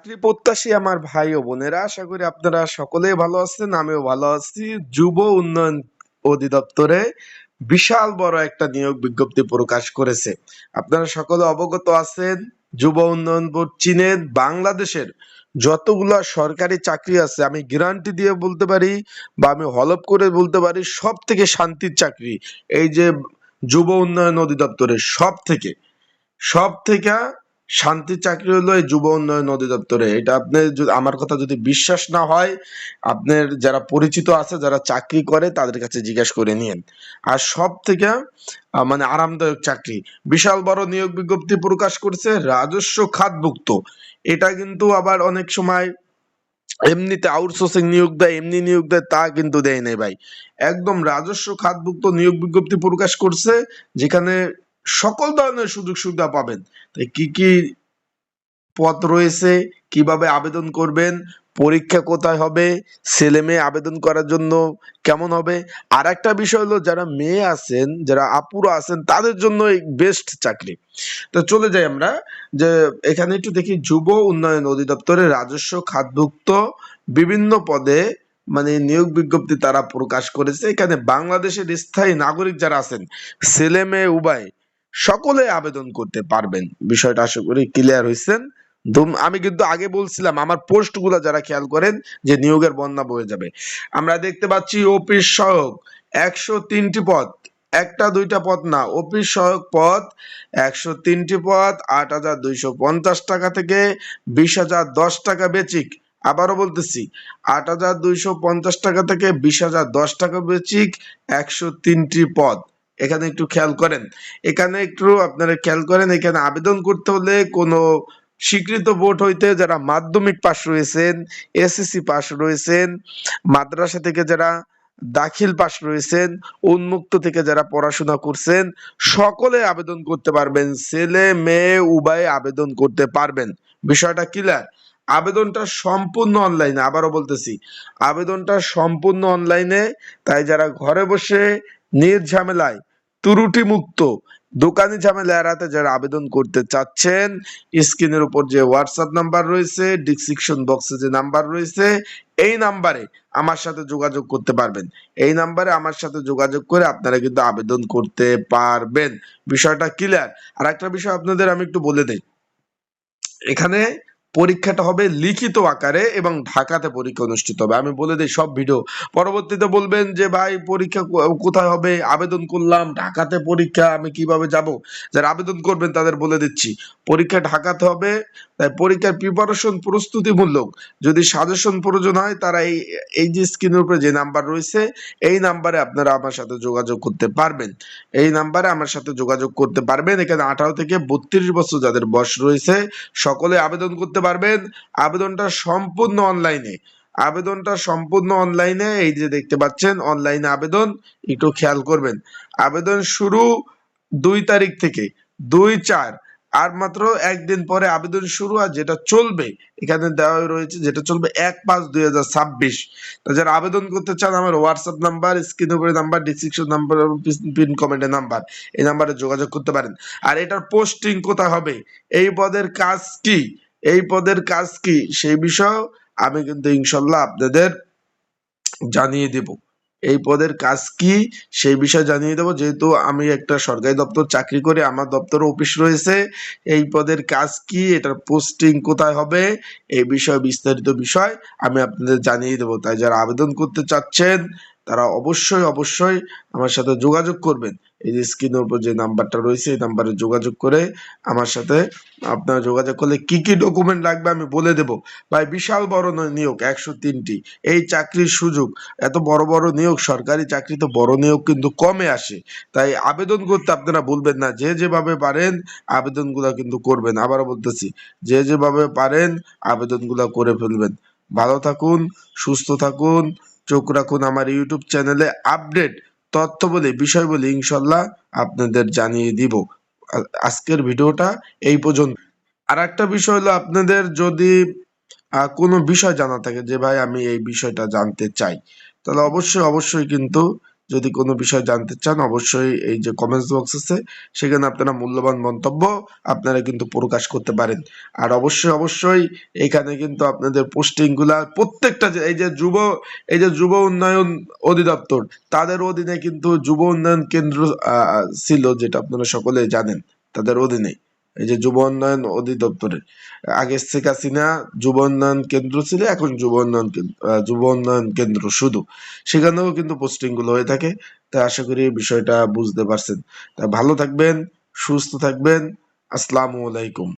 চাকরি প্রত্যাশী আমার ভাই ও বোনেরা, আশা করি আপনারা সকলেই ভালো আছেন। আমিও ভালো আছি। যুব উন্নয়ন অধিদপ্তরে বিশাল বড় একটা নিয়োগ বিজ্ঞপ্তি প্রকাশ করেছে। আপনারা সকলে অবগত আছেন, যুব উন্নয়ন বোর্ড চীনের বাংলাদেশের যতগুলা সরকারি চাকরি আছে, আমি গ্যারান্টি দিয়ে বলতে পারি বা আমি হলফ করে বলতে পারি, সব থেকে শান্তির চাকরি এই যে যুব উন্নয়ন অধিদপ্তরের সব থেকে শান্তির চাকরি হলো এই যুব উন্নয়ন অধিদপ্তরে। এটা আপনি আমার কথা যদি বিশ্বাস না হয়, আপনার যারা পরিচিত আছে, যারা চাকরি করে, তাদের কাছে জিজ্ঞেস করে নিন। আর সব থেকে মানে আরামদায়ক চাকরি, বিশাল বড় নিয়োগ বিজ্ঞপ্তি প্রকাশ করছে, রাজস্ব খাতভুক্ত। এটা কিন্তু আবার অনেক সময় এমনিতে আউটসোর্সিং নিয়োগ দেয়, এমনি নিয়োগ দেয়, তা কিন্তু দেয় নাই ভাই। একদম রাজস্ব খাতভুক্ত নিয়োগ বিজ্ঞপ্তি প্রকাশ করছে, যেখানে সকল ধরনের সুযোগ সুবিধা পাবেন। তাই কি কি পদ রয়েছে, কিভাবে আবেদন করবেন, পরীক্ষা কোথায় হবে, ছেলে মেয়ে আবেদন করার জন্য কেমন হবে। আর একটা বিষয় হলো, যারা মেয়ে আছেন, যারা আপুরা আছেন, তাদের জন্য এই বেস্ট চাকরি। তো চলে যাই আমরা, যে এখানে একটু দেখি, যুব উন্নয়ন অধিদপ্তরে রাজস্ব খাতভুক্ত বিভিন্ন পদে মানে নিয়োগ বিজ্ঞপ্তি তারা প্রকাশ করেছে। এখানে বাংলাদেশের স্থায়ী নাগরিক যারা আছেন, ছেলে মেয়ে উভয়, সকলে আবেদন করতে পারবেন। বিষয়টা আশা করি ক্লিয়ার হয়েছেন। আমি কিন্তু আগে বলছিলাম, আমার পোস্ট গুলা যারা খেয়াল করেন, যে নিয়োগের বন্যা বয়ে যাবে। আমরা দেখতে পাচ্ছি অফিস সহায়ক 103টি পদ, একটা দুইটা পদ না, অফিস সহায়ক পদ 103টি পদ, 8,250 টাকা থেকে 20,010 টাকা বেচিক। আবারও বলতেছি, 8,250 টাকা থেকে 20,010 টাকা বেচিক, 103টি পদ। এখানে একটু খেয়াল করেন, এখানে আবেদন করতে হলে কোনো স্বীকৃত বোর্ড হইতে যারা মাধ্যমিক পাশ রয়েছেন, এসএসসি পাশ রয়েছেন, মাদ্রাসা থেকে যারা দাখিল পাশ রয়েছেন, উন্মুক্ত থেকে যারা পড়াশোনা করছেন, সকলে আবেদন করতে পারবেন। ছেলে মেয়ে উভয়ে আবেদন করতে পারবেন। বিষয়টা ক্লিয়ার। আবেদনটা সম্পূর্ণ অনলাইনে, আবারও বলতেছি, আবেদনটা সম্পূর্ণ অনলাইনে। তাই যারা ঘরে বসে নির্ঝামেলায়, ত্রুটি মুক্ত, দোকানি ঝামেলা এড়াতে যারা আবেদন করতে চাচ্ছেন, স্ক্রিনের উপর যে হোয়াটসঅ্যাপ নাম্বার রয়েছে, ডিসক্রিপশন বক্সে যে নাম্বার রয়েছে, এই নাম্বারে আমার সাথে যোগাযোগ করতে পারবেন। এই নাম্বারে আমার সাথে যোগাযোগ করে আপনারা কিন্তু আবেদন করতে পারবেন। বিষয়টা ক্লিয়ার। আর একটা বিষয় আপনাদের আমি একটু বলে দেই, এখানে পরীক্ষাটা হবে লিখিত আকারে এবং ঢাকাতে পরীক্ষা অনুষ্ঠিত হবে। আমি বলে দিই সব ভিডিও, পরবর্তীতে বলবেন যে ভাই পরীক্ষা কোথায় হবে, আবেদন করলাম ঢাকাতে, পরীক্ষা আমি কিভাবে যাব। যারা আবেদন করবেন তাদের বলে দিচ্ছি, পরীক্ষা ঢাকাতে হবে। তাই পরীক্ষার প্রিপারেশন, প্রস্তুতিমূলক যদি সাজেশন প্রয়োজন হয়, তারা এই এই যে স্ক্রিনের উপরে যে নাম্বার রয়েছে, এই নাম্বারে আপনারা আমার সাথে যোগাযোগ করতে পারবেন। এই নাম্বারে আমার সাথে যোগাযোগ করতে পারবেন। এখানে 18 থেকে 32 বছর যাদের বয়স রয়েছে, সকলে আবেদন করতে পারবেন। আবেদনটা সম্পূর্ণ অনলাইনে, এই যে দেখতে পাচ্ছেন অনলাইনে আবেদন, একটু খেয়াল করবেন। আবেদন শুরু 2 তারিখ থেকে, 2/4, আর মাত্র একদিন পরে আবেদন শুরু। আর যেটা চলবে, এখানে দেওয়া রয়েছে, যেটা চলবে 1/5/2026। তো যারা আবেদন করতে চান, আমার হোয়াটসঅ্যাপ নাম্বার, স্ক্রিনের উপরে নাম্বার, ডিসক্রিপশন নাম্বার, পিন কমেন্টের নাম্বার, এই নাম্বারে যোগাযোগ করতে পারেন। আর এটার পোস্টিং কোথায় হবে, এই পদের কাজ কি, সেই বিষয়ে আমি কিন্তু ইনশাল্লাহ আপনাদের জানিয়ে দেব। এই পদের কাজ কি সেই বিষয়ে জানিয়ে দেবো। যেহেতু আমি একটা সরকারি দপ্তর চাকরি করি, আমার দপ্তরে অফিস রয়েছে, এই পদের কাজ কি, এটার পোস্টিং কোথায় হবে, এই বিষয়ে বিস্তারিত বিষয় আমি আপনাদের জানিয়ে দেবো। তাই যারা আবেদন করতে চাচ্ছেন, তারা অবশ্যই আমার সাথে যোগাযোগ করবেন। এই যে স্ক্রিনের উপর যে নাম্বারটা রয়েছে, এই নাম্বারে যোগাযোগ করে আমার সাথে আপনারা যোগাযোগ করলে কি কি ডকুমেন্ট লাগবে আমি বলে দেব। ভাই বিশাল বড় নিয়োগ, 103টি, এই চাকরির সুযোগ, এত বড় বড় নিয়োগ, সরকারি চাকরিতে বড় নিয়োগ কিন্তু কমে আসে। তাই আবেদন করতে আপনারা ভুলবেন না, যে যেভাবে পারেন আবেদনগুলো কিন্তু করবেন। আবারও বলতেছি, যে যেভাবে পারেন আবেদনগুলো করে ফেলবেন। ভালো থাকুন, সুস্থ থাকুন, চোখ রাখুন আমার ইউটিউব চ্যানেলে। আপডেট তথ্য বলে, বিষয় বলে ইনশাল্লাহ আপনাদের জানিয়ে দিব। আজকের ভিডিওটা এই পর্যন্ত। আর একটা বিষয় হলো, আপনাদের যদি কোনো বিষয় জানা থাকে, যে ভাই আমি এই বিষয়টা জানতে চাই, তাহলে অবশ্যই কিন্তু যদি কোনো বিষয় জানতে চান অবশ্যই এই যে কমেন্টস বক্স আছে সেখানে আপনারা মূল্যবান মন্তব্য আপনারা কিন্তু প্রকাশ করতে পারেন। আর অবশ্যই এখানে কিন্তু আপনাদের পোস্টিং গুলা প্রত্যেকটা এই যে যুব উন্নয়ন অধিদপ্তর তাদের অধীনে কিন্তু যুব উন্নয়ন কেন্দ্র ছিল, যেটা আপনারা সকলে জানেন তাদের অধীনে। এই যে যুব উন্নয়ন অধিদপ্তরের আগে শেখ হাসিনা যুব উন্নয়ন কেন্দ্র ছিল, এখন যুব উন্নয়ন কেন্দ্র শুধু, সেখানেও কিন্তু পোস্টিং গুলো হয়ে থাকে। তাই আশা করি বিষয়টা বুঝতে পারছেন। তা ভালো থাকবেন, সুস্থ থাকবেন। আসসালামু আলাইকুম।